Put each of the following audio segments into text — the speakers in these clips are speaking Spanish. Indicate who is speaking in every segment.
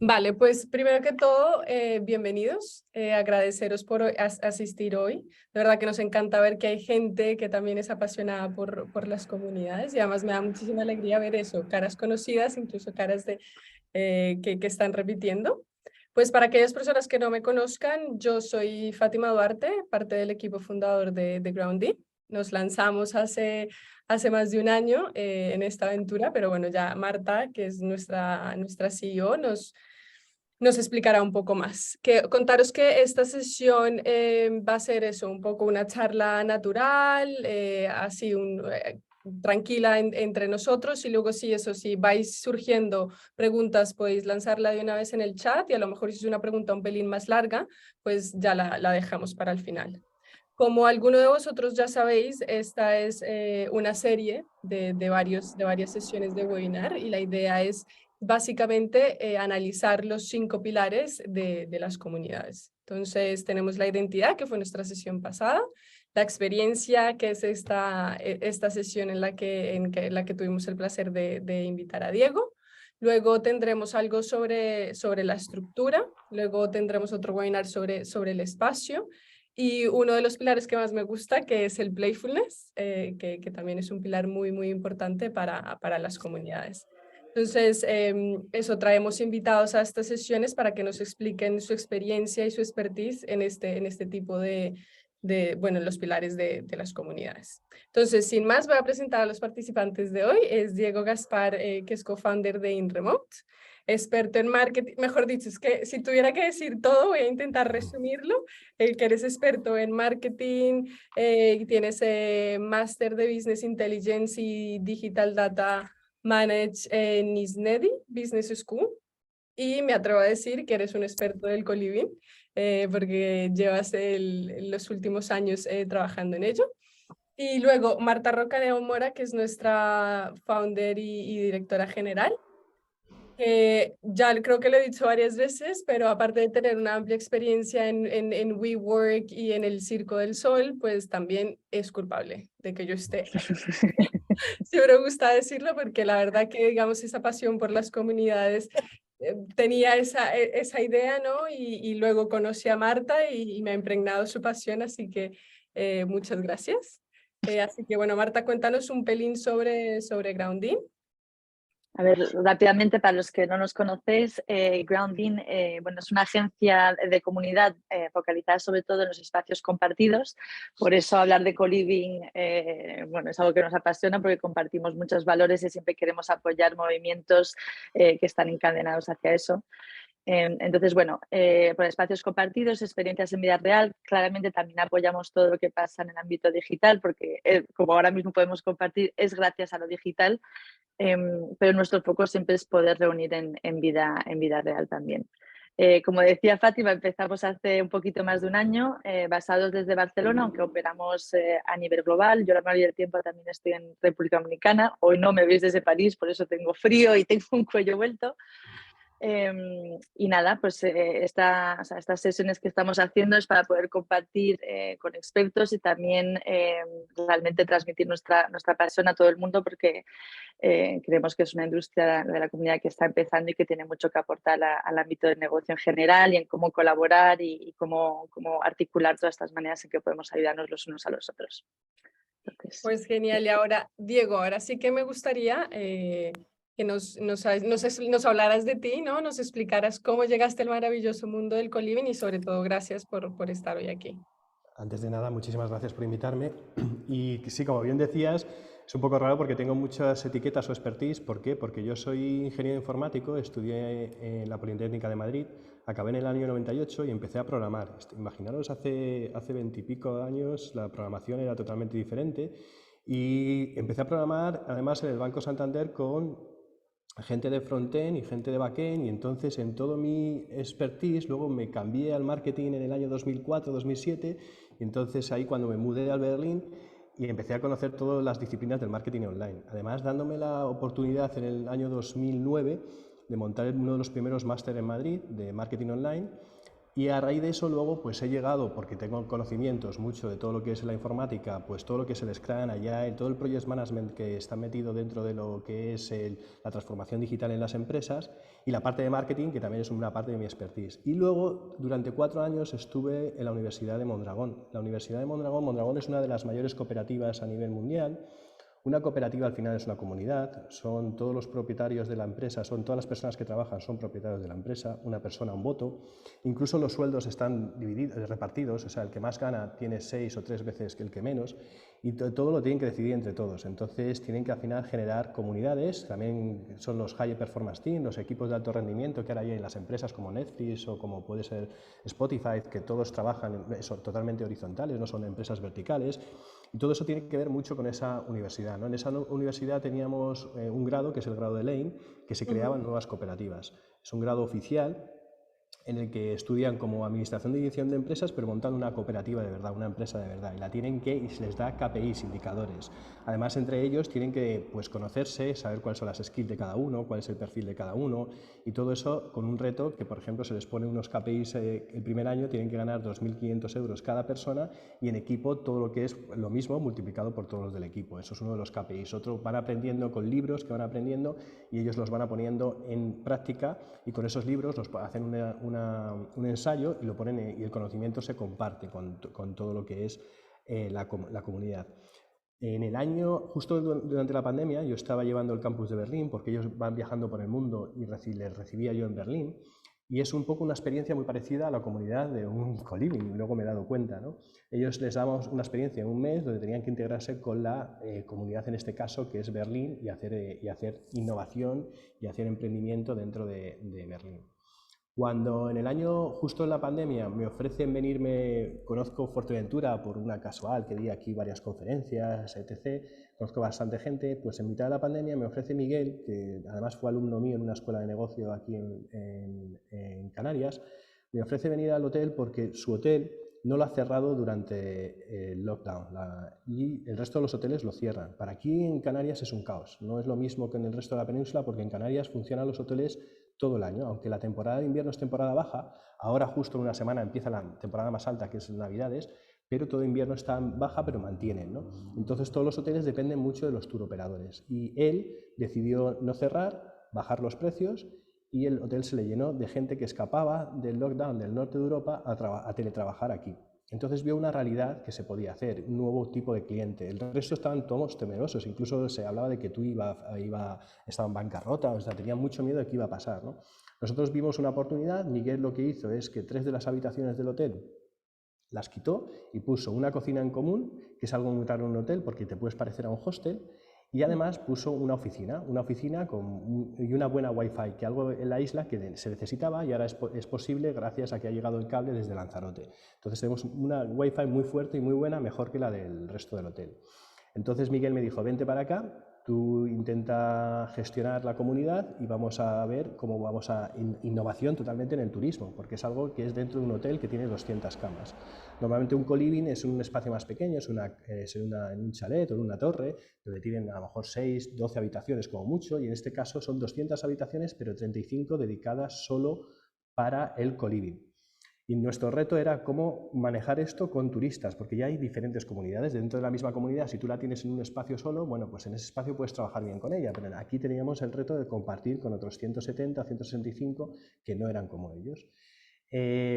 Speaker 1: Vale, pues primero que todo, bienvenidos. Agradeceros por asistir hoy. De verdad que nos encanta ver que hay gente que también es apasionada por las comunidades y además me da muchísima alegría ver eso, caras conocidas, incluso caras que están repitiendo. Pues para aquellas personas que no me conozcan, yo soy Fátima Duarte, parte del equipo fundador de Groundy. Nos lanzamos hace más de un año en esta aventura, pero bueno, ya Marta, que es nuestra CEO, nos explicará un poco más. Contaros que esta sesión va a ser eso, un poco una charla natural, así tranquila entre nosotros y luego sí, eso sí, vais surgiendo preguntas, podéis lanzarla de una vez en el chat y a lo mejor si es una pregunta un pelín más larga, pues ya la dejamos para el final. Como alguno de vosotros ya sabéis, esta es una serie de varias sesiones de webinar y la idea es básicamente analizar los 5 pilares de las comunidades. Entonces tenemos la identidad, que fue nuestra sesión pasada, la experiencia, que es esta sesión en la que tuvimos el placer de invitar a Diego. Luego tendremos algo sobre la estructura, luego tendremos otro webinar sobre el espacio y uno de los pilares que más me gusta, que es el playfulness, que también es un pilar muy importante para las comunidades. Entonces, eso, traemos invitados a estas sesiones para que nos expliquen su experiencia y su expertise en este tipo bueno, los pilares de las comunidades. Entonces, sin más, voy a presentar a los participantes de hoy. Es Diego Gaspar, que es co-founder de InRemote, experto en marketing, mejor dicho, es que si tuviera que decir todo, voy a intentar resumirlo, que eres experto en marketing, tienes máster de Business Intelligence y Digital Data Manage en ISNEDI, Business School, y me atrevo a decir que eres un experto del co-living, porque llevas los últimos años trabajando en ello. Y luego Marta Roca León Mora, que es nuestra founder y directora general. Ya creo que lo he dicho varias veces, pero aparte de tener una amplia experiencia en WeWork y en el Circo del Sol, pues también es culpable de que yo esté. Siempre me gusta decirlo porque la verdad que, digamos, esa pasión por las comunidades, tenía esa idea, ¿no? Y luego conocí a Marta y me ha impregnado su pasión, así que muchas gracias. Así que bueno, Marta, cuéntanos un pelín sobre Grounding.
Speaker 2: A ver, rápidamente, para los que no nos conocéis, Grounding bueno, es una agencia de comunidad focalizada sobre todo en los espacios compartidos. Por eso hablar de co-living bueno, es algo que nos apasiona porque compartimos muchos valores y siempre queremos apoyar movimientos que están encadenados hacia eso. Entonces, bueno, por espacios compartidos, experiencias en vida real, claramente también apoyamos todo lo que pasa en el ámbito digital porque como ahora mismo podemos compartir, es gracias a lo digital. Pero nuestro foco siempre es poder reunir en vida real también. Como decía Fátima, empezamos hace un poquito más de un año, basados desde Barcelona, aunque operamos a nivel global. Yo la mayoría del tiempo también estoy en República Dominicana. Hoy no me veis desde París, por eso tengo frío y tengo un cuello vuelto. Y nada, pues estas sesiones que estamos haciendo es para poder compartir con expertos y también realmente transmitir nuestra pasión a todo el mundo porque creemos que es una industria de la comunidad que está empezando y que tiene mucho que aportar al ámbito del negocio en general y en cómo colaborar y cómo articular todas estas maneras en que podemos ayudarnos los unos a los otros. Entonces,
Speaker 1: Pues genial. Y ahora, Diego, ahora sí que me gustaría que nos hablaras de ti, ¿no? Nos explicaras cómo llegaste al maravilloso mundo del co-living y sobre todo gracias por estar hoy aquí.
Speaker 3: Antes de nada, muchísimas gracias por invitarme. Y sí, como bien decías, es un poco raro porque tengo muchas etiquetas o expertise. ¿Por qué? Porque yo soy ingeniero informático, estudié en la Politécnica de Madrid, acabé en el año 98 y empecé a programar. Imaginaros, hace 20 y pico años la programación era totalmente diferente y empecé a programar además en el Banco Santander con gente de frontend y gente de backend, y entonces en todo mi expertise luego me cambié al marketing en el año 2004-2007 y entonces ahí cuando me mudé a Berlín y empecé a conocer todas las disciplinas del marketing online. Además, dándome la oportunidad en el año 2009 de montar uno de los primeros máster en Madrid de marketing online, Y a raíz de eso luego pues he llegado, porque tengo conocimientos mucho de todo lo que es la informática, pues todo lo que es el Scrum, Agile, todo el Project Management que está metido dentro de lo que es la transformación digital en las empresas, y la parte de marketing, que también es una parte de mi expertise. Y luego, durante 4 años estuve en la Universidad de Mondragón. La Universidad de Mondragón, Mondragón es una de las mayores cooperativas a nivel mundial. Una cooperativa al final es una comunidad, son todos los propietarios de la empresa, son todas las personas que trabajan, son propietarios de la empresa, una persona, un voto. Incluso los sueldos están divididos, repartidos, o sea, el que más gana tiene 6 o 3 veces que el que menos, y todo lo tienen que decidir entre todos. Entonces tienen que al final generar comunidades, también son los High Performance Team, los equipos de alto rendimiento que ahora hay en las empresas como Netflix o como puede ser Spotify, que todos trabajan, son totalmente horizontales, no son empresas verticales. Y todo eso tiene que ver mucho con esa universidad, ¿no? En esa universidad teníamos un grado, que es el grado de Lane, que se creaban nuevas cooperativas. Es un grado oficial en el que estudian como administración de dirección de empresas, pero montan una cooperativa de verdad, una empresa de verdad, y la tienen que, y se les da KPIs, indicadores. Además, entre ellos tienen que pues, conocerse, saber cuáles son las skills de cada uno, cuál es el perfil de cada uno, y todo eso con un reto que, por ejemplo, se les pone unos KPIs el primer año, tienen que ganar 2.500 euros cada persona, y en equipo todo lo que es lo mismo multiplicado por todos los del equipo. Eso es uno de los KPIs. Otro, van aprendiendo con libros que van aprendiendo y ellos los van poniendo en práctica, y con esos libros los hacen un ensayo y lo ponen, y el conocimiento se comparte con todo lo que es la comunidad. En el año, justo durante la pandemia, yo estaba llevando el campus de Berlín, porque ellos van viajando por el mundo y les recibía yo en Berlín, y es un poco una experiencia muy parecida a la comunidad de un co-living, y luego me he dado cuenta, ¿no? Ellos les damos una experiencia en un mes donde tenían que integrarse con la comunidad, en este caso, que es Berlín, y hacer innovación y hacer emprendimiento dentro de Berlín. Cuando en el año, justo en la pandemia, me ofrecen venirme, conozco Fuerteventura por una casual, que di aquí varias conferencias, etc., conozco bastante gente, pues en mitad de la pandemia me ofrece Miguel, que además fue alumno mío en una escuela de negocio aquí en Canarias, me ofrece venir al hotel porque su hotel no lo ha cerrado durante el lockdown y el resto de los hoteles lo cierran. Para aquí en Canarias es un caos, no es lo mismo que en el resto de la península, porque en Canarias funcionan los hoteles todo el año, aunque la temporada de invierno es temporada baja, ahora justo en una semana empieza la temporada más alta, que es Navidades, pero todo invierno está en baja, pero mantienen, ¿no? Entonces todos los hoteles dependen mucho de los tour operadores, y él decidió no cerrar, bajar los precios, y el hotel se le llenó de gente que escapaba del lockdown del norte de Europa a teletrabajar aquí. Entonces vio una realidad que se podía hacer, un nuevo tipo de cliente. El resto estaban todos temerosos, incluso se hablaba de que tú estaba en bancarrota, o sea, tenían mucho miedo de qué iba a pasar, ¿no? Nosotros vimos una oportunidad. Miguel lo que hizo es que 3 de las habitaciones del hotel las quitó y puso una cocina en común, que es algo muy raro en un hotel porque te puedes parecer a un hostel, y además puso una oficina y una buena wifi, que algo en la isla que se necesitaba y ahora es posible gracias a que ha llegado el cable desde Lanzarote. Entonces tenemos una wifi muy fuerte y muy buena, mejor que la del resto del hotel. Entonces Miguel me dijo, vente para acá, tú intenta gestionar la comunidad y vamos a ver cómo vamos a innovación totalmente en el turismo, porque es algo que es dentro de un hotel que tiene 200 camas. Normalmente un co-living es un espacio más pequeño, es en un chalet o en una torre, donde tienen a lo mejor 6, 12 habitaciones como mucho, y en este caso son 200 habitaciones, pero 35 dedicadas solo para el co-living. Y nuestro reto era cómo manejar esto con turistas, porque ya hay diferentes comunidades dentro de la misma comunidad. Si tú la tienes en un espacio solo, bueno, pues en ese espacio puedes trabajar bien con ella, pero aquí teníamos el reto de compartir con otros 170, 165 que no eran como ellos.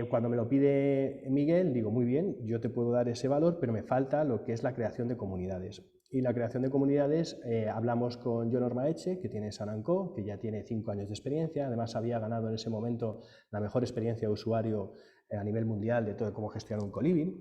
Speaker 3: Cuando me lo pide Miguel, digo, muy bien, yo te puedo dar ese valor, pero me falta lo que es la creación de comunidades. Y la creación de comunidades, hablamos con Jon Ormaeche, que tiene Sananco, que ya tiene 5 años de experiencia, además había ganado en ese momento la mejor experiencia de usuario a nivel mundial de todo cómo gestionar un co-living.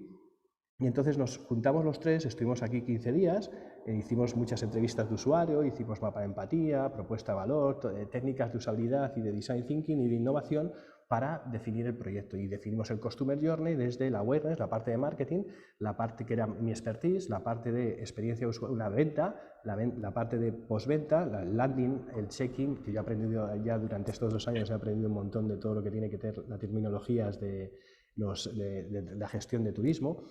Speaker 3: Y entonces nos juntamos los tres, estuvimos aquí 15 días, hicimos muchas entrevistas de usuario, hicimos mapa de empatía, propuesta de valor, técnicas de usabilidad y de design thinking y de innovación para definir el proyecto. Y definimos el Customer Journey desde la awareness, la parte de marketing, la parte que era mi expertise, la parte de experiencia de usuario, la venta, la parte de postventa, la landing, el check-in, que yo he aprendido ya durante estos 2 años, he aprendido un montón de todo lo que tiene que tener las terminologías de la gestión de turismo.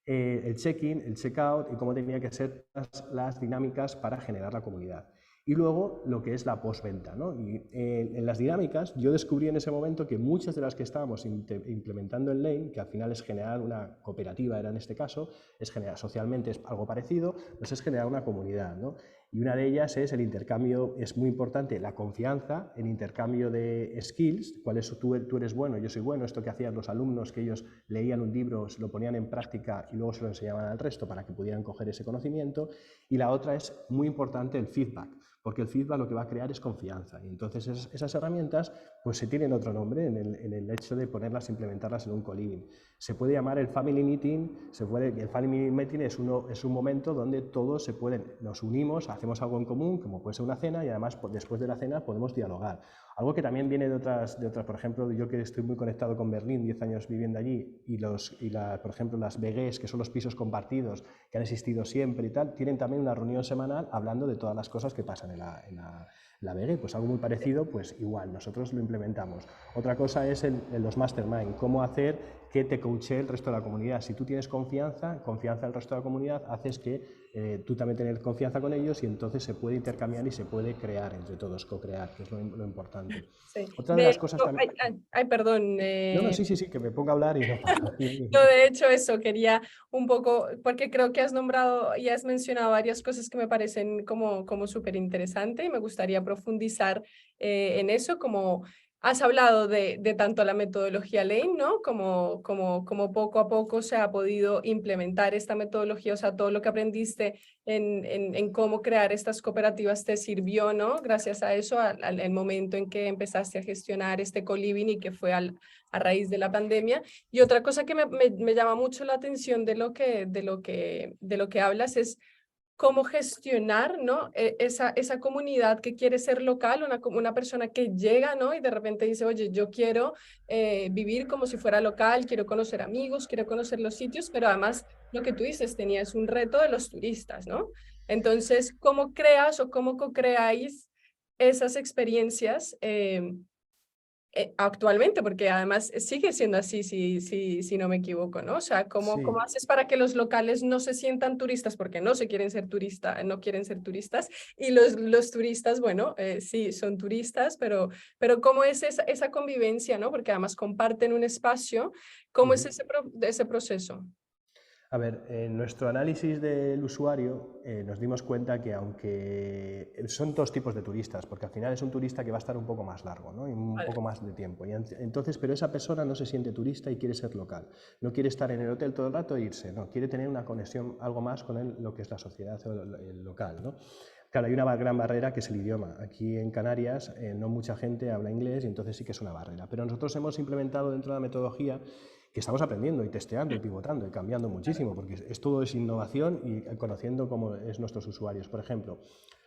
Speaker 3: El check-in, el check-out y cómo tenían que ser las dinámicas para generar la comunidad. Y luego lo que es la postventa, ¿no? Y en las dinámicas yo descubrí en ese momento que muchas de las que estábamos implementando en Lane, que al final es generar una cooperativa, era en este caso, es generar socialmente es algo parecido, pues es generar una comunidad, ¿no? Y una de ellas es el intercambio, es muy importante, la confianza, el intercambio de skills, cuál es tú eres bueno, yo soy bueno, esto que hacían los alumnos, que ellos leían un libro, lo ponían en práctica y luego se lo enseñaban al resto para que pudieran coger ese conocimiento. Y la otra es muy importante el feedback, porque el feedback lo que va a crear es confianza. Y entonces esas herramientas pues se tienen otro nombre en el hecho de ponerlas, implementarlas en un co-living. Se puede llamar el Family Meeting, el Family Meeting es un momento donde todos nos unimos, hacemos algo en común, como puede ser una cena, y además después de la cena podemos dialogar. Algo que también viene de otras, por ejemplo, yo que estoy muy conectado con Berlín, 10 años viviendo allí, por ejemplo, las WGs, que son los pisos compartidos, que han existido siempre y tal, tienen también una reunión semanal hablando de todas las cosas que pasan en la WG, pues algo muy parecido, pues igual, nosotros lo implementamos. Otra cosa es los mastermind, cómo hacer que te coachee el resto de la comunidad. Si tú tienes confianza del resto de la comunidad, haces que tú también tengas confianza con ellos y entonces se puede intercambiar y se puede crear entre todos, co-crear, que es lo importante.
Speaker 1: Sí.
Speaker 3: Otra de
Speaker 1: De
Speaker 3: las cosas
Speaker 1: hecho,
Speaker 3: también...
Speaker 1: perdón.
Speaker 3: No, sí, que me ponga a hablar y no pasa.
Speaker 1: No, de hecho, eso quería un poco, porque creo que has nombrado y has mencionado varias cosas que me parecen como súper interesante y me gustaría profundizar en eso, como has hablado de tanto la metodología Lane, ¿no? Como poco a poco se ha podido implementar esta metodología, o sea, todo lo que aprendiste en cómo crear estas cooperativas te sirvió, ¿no? Gracias a eso, al momento en que empezaste a gestionar este co-living y que fue a raíz de la pandemia. Y otra cosa que me llama mucho la atención de lo que hablas es cómo gestionar, ¿no? Esa comunidad que quiere ser local, una persona que llega, ¿no? Y de repente dice, oye, yo quiero vivir como si fuera local, quiero conocer amigos, quiero conocer los sitios, pero además lo que tú dices, tenías un reto de los turistas, ¿no? Entonces, ¿cómo creas o cómo co-creáis esas experiencias actualmente? Porque además sigue siendo así, si no me equivoco, ¿no? O sea, ¿cómo
Speaker 3: Sí.
Speaker 1: haces para que los locales no se sientan turistas? Porque no se quieren ser no quieren ser turistas, y los turistas, bueno, sí, son turistas, pero ¿cómo es esa convivencia, ¿no? Porque además comparten un espacio. ¿Cómo es ese proceso?
Speaker 3: A ver, en nuestro análisis del usuario nos dimos cuenta que aunque son dos tipos de turistas, porque al final es un turista que va a estar un poco más largo, ¿no? Y un poco más de tiempo. Y entonces, pero esa persona no se siente turista y quiere ser local. No quiere estar en el hotel todo el rato e irse, no, quiere tener una conexión, algo más con lo que es la sociedad o el local, ¿no? Claro, hay una gran barrera que es el idioma. Aquí en Canarias no mucha gente habla inglés y entonces sí que es una barrera. Pero nosotros hemos implementado dentro de la metodología que estamos aprendiendo y testeando y pivotando y cambiando muchísimo, porque todo es innovación y conociendo cómo es nuestros usuarios. Por ejemplo,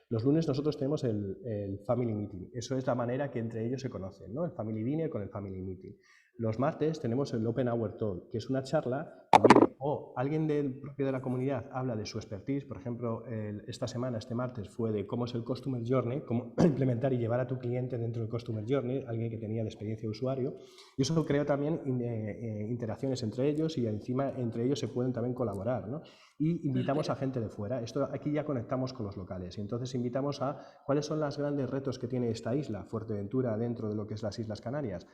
Speaker 3: los lunes nosotros tenemos el Family Meeting. Eso es la manera que entre ellos se conocen, ¿no? El Family Dinner con el Family Meeting. Los martes tenemos el Open Hour Talk, que es una charla que viene alguien propio de la comunidad habla de su expertise. Por ejemplo, esta semana, este martes, fue de cómo es el Customer Journey, cómo implementar y llevar a tu cliente dentro del Customer Journey, alguien que tenía de experiencia de usuario. Y eso creó también interacciones entre ellos y encima entre ellos se pueden también colaborar, ¿no? Y invitamos a gente de fuera. Aquí ya conectamos con los locales y entonces invitamos a cuáles son los grandes retos que tiene esta isla, Fuerteventura, dentro de lo que es las Islas Canarias.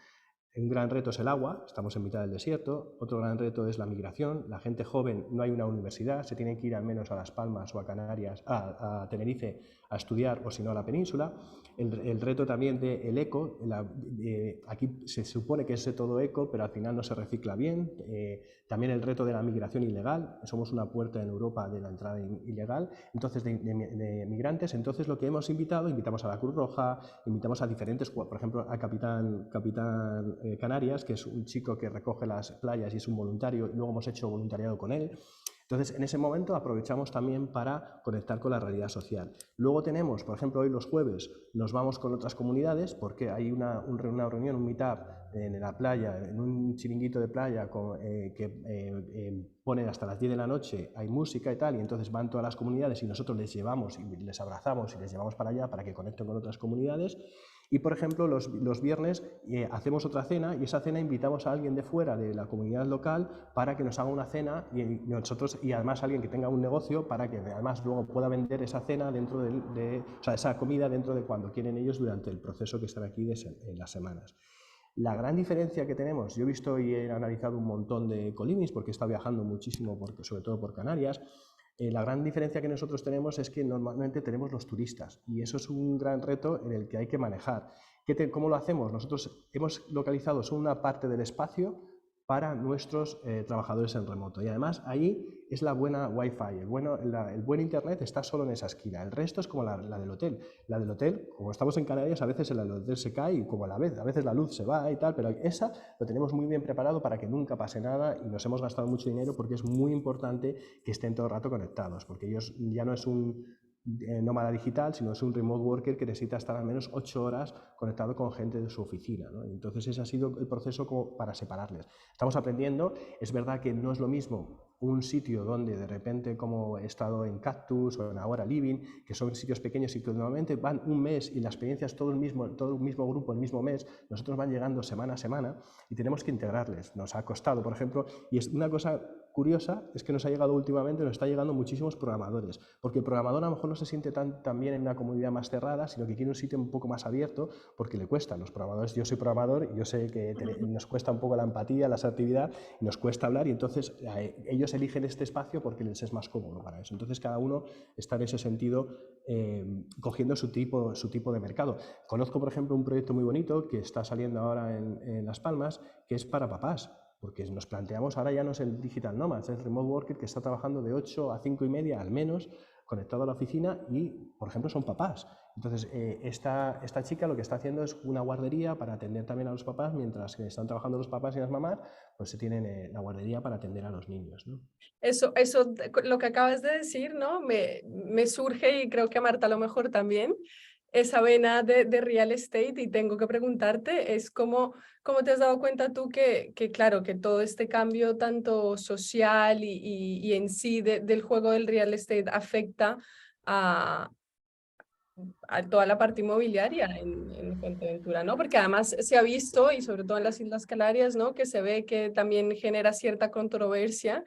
Speaker 3: Un gran reto es el agua, estamos en mitad del desierto. Otro gran reto es la migración. La gente joven, no hay una universidad, se tiene que ir al menos a Las Palmas o a Canarias, a Tenerife, a estudiar, o si no a la península. El reto también del eco, aquí se supone que es todo eco, pero al final no se recicla bien. También el reto de la migración ilegal, somos una puerta en Europa de la entrada ilegal, entonces de migrantes. Entonces lo que invitamos a la Cruz Roja, invitamos a diferentes, por ejemplo a Capitán Canarias, que es un chico que recoge las playas y es un voluntario, y luego hemos hecho voluntariado con él. Entonces, en ese momento aprovechamos también para conectar con la realidad social. Luego tenemos, por ejemplo, hoy los jueves nos vamos con otras comunidades porque hay una reunión, un meetup en la playa, en un chiringuito de playa que ponen hasta las 10 de la noche, hay música y tal, y entonces van todas las comunidades y nosotros les llevamos y les abrazamos y les llevamos para allá para que conecten con otras comunidades. Y, por ejemplo, los viernes hacemos otra cena y esa cena invitamos a alguien de fuera de la comunidad local para que nos haga una cena y además alguien que tenga un negocio para que además luego pueda vender esa cena dentro o sea, esa comida dentro de cuando quieren ellos durante el proceso que están aquí en las semanas. La gran diferencia que tenemos, yo he visto y he analizado un montón de colivings porque he estado viajando muchísimo, sobre todo por Canarias. La gran diferencia que nosotros tenemos es que normalmente tenemos los turistas y eso es un gran reto en el que hay que manejar. ¿Cómo lo hacemos? Nosotros hemos localizado solo una parte del espacio para nuestros trabajadores en remoto y además ahí es la buena Wi-Fi, el buen internet está solo en esa esquina, el resto es como la del hotel. La del hotel, como estamos en Canarias, a veces el hotel se cae y como a veces la luz se va y tal, pero esa lo tenemos muy bien preparado para que nunca pase nada y nos hemos gastado mucho dinero porque es muy importante que estén todo el rato conectados, porque ellos ya no es un nómada digital, sino es un remote worker que necesita estar al menos 8 horas conectado con gente de su oficina, ¿no? Entonces ese ha sido el proceso como para separarles. Estamos aprendiendo, es verdad que no es lo mismo un sitio donde de repente, como he estado en Cactus o en Ahora Living, que son sitios pequeños y que normalmente van un mes y la experiencia es todo el mismo grupo el mismo mes, nosotros van llegando semana a semana y tenemos que integrarles. Nos ha costado, por ejemplo, y es una cosa curiosa, es que nos está llegando muchísimos programadores, porque el programador a lo mejor no se siente tan bien en una comunidad más cerrada, sino que quiere un sitio un poco más abierto, porque le cuesta. Los programadores, yo soy programador y yo sé que nos cuesta un poco la empatía, la asertividad, y nos cuesta hablar y entonces ellos eligen este espacio porque les es más cómodo para eso. Entonces cada uno está en ese sentido cogiendo su tipo de mercado. Conozco, por ejemplo, un proyecto muy bonito que está saliendo ahora en Las Palmas, que es para papás, porque nos planteamos, ahora ya no es el digital nomad, es el remote worker que está trabajando de 8 a 5 y media al menos, conectado a la oficina y, por ejemplo, son papás. Entonces, esta chica lo que está haciendo es una guardería para atender también a los papás, mientras que están trabajando los papás y las mamás, pues se tienen la guardería para atender a los niños, ¿no?
Speaker 1: Eso, lo que acabas de decir, ¿no? Me surge y creo que a Marta a lo mejor también, esa vena de real estate y tengo que preguntarte, es cómo te has dado cuenta tú que claro, que todo este cambio tanto social y en sí del juego del real estate afecta a toda la parte inmobiliaria en Fuerteventura, ¿no? Porque además se ha visto, y sobre todo en las Islas Canarias, ¿no? Que se ve que también genera cierta controversia.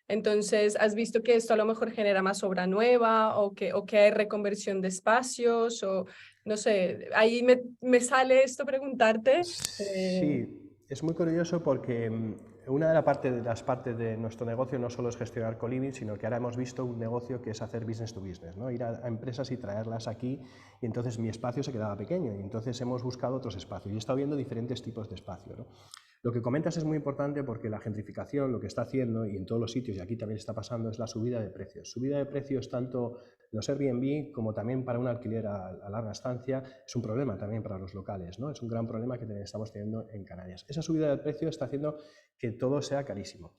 Speaker 1: Entonces, ¿has visto que esto a lo mejor genera más obra nueva o que hay reconversión de espacios? O no sé, ahí me sale esto preguntarte.
Speaker 3: Sí, es muy curioso porque una de las partes de nuestro negocio no solo es gestionar coliving, sino que ahora hemos visto un negocio que es hacer business to business, ¿no? Ir a empresas y traerlas aquí, y entonces mi espacio se quedaba pequeño y entonces hemos buscado otros espacios y he estado viendo diferentes tipos de espacio, ¿no? Lo que comentas es muy importante porque la gentrificación lo que está haciendo, y en todos los sitios, y aquí también está pasando, es la subida de precios. Subida de precios tanto en los Airbnb como también para un alquiler a larga estancia, es un problema también para los locales, ¿no? Es un gran problema que estamos teniendo en Canarias. Esa subida de precios está haciendo que todo sea carísimo.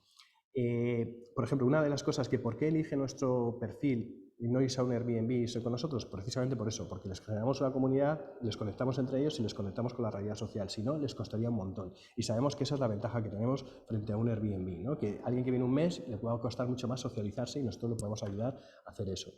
Speaker 3: Por ejemplo, una de las cosas que por qué elige nuestro perfil y no irse a un Airbnb y irse con nosotros, precisamente por eso, porque les generamos una comunidad, les conectamos entre ellos y les conectamos con la realidad social, si no, les costaría un montón. Y sabemos que esa es la ventaja que tenemos frente a un Airbnb, ¿no? Que alguien que viene un mes le pueda costar mucho más socializarse y nosotros le podemos ayudar a hacer eso.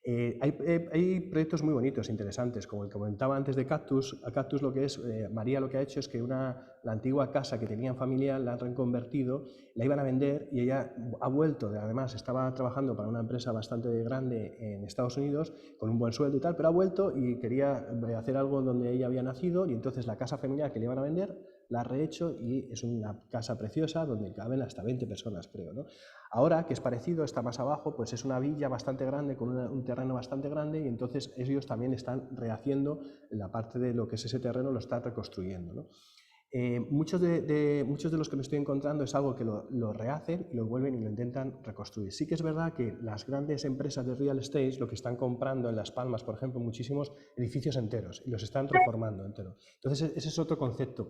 Speaker 3: Hay proyectos muy bonitos, interesantes, como el que comentaba antes de Cactus. A Cactus lo que es, María lo que ha hecho es que la antigua casa que tenían familiar la han reconvertido, la iban a vender y ella ha vuelto, además estaba trabajando para una empresa bastante grande en Estados Unidos con un buen sueldo y tal, pero ha vuelto y quería hacer algo donde ella había nacido y entonces la casa familiar que le iban a vender la ha rehecho y es una casa preciosa donde caben hasta 20 personas, creo, ¿no? Ahora, que es parecido, está más abajo, pues es una villa bastante grande, con un terreno bastante grande, y entonces ellos también están rehaciendo la parte de lo que es ese terreno, lo están reconstruyendo, ¿no? Muchos de los que me estoy encontrando es algo que lo rehacen y lo vuelven y lo intentan reconstruir. Sí que es verdad que las grandes empresas de real estate lo que están comprando en Las Palmas, por ejemplo, muchísimos edificios enteros y los están reformando enteros. Entonces ese es otro concepto.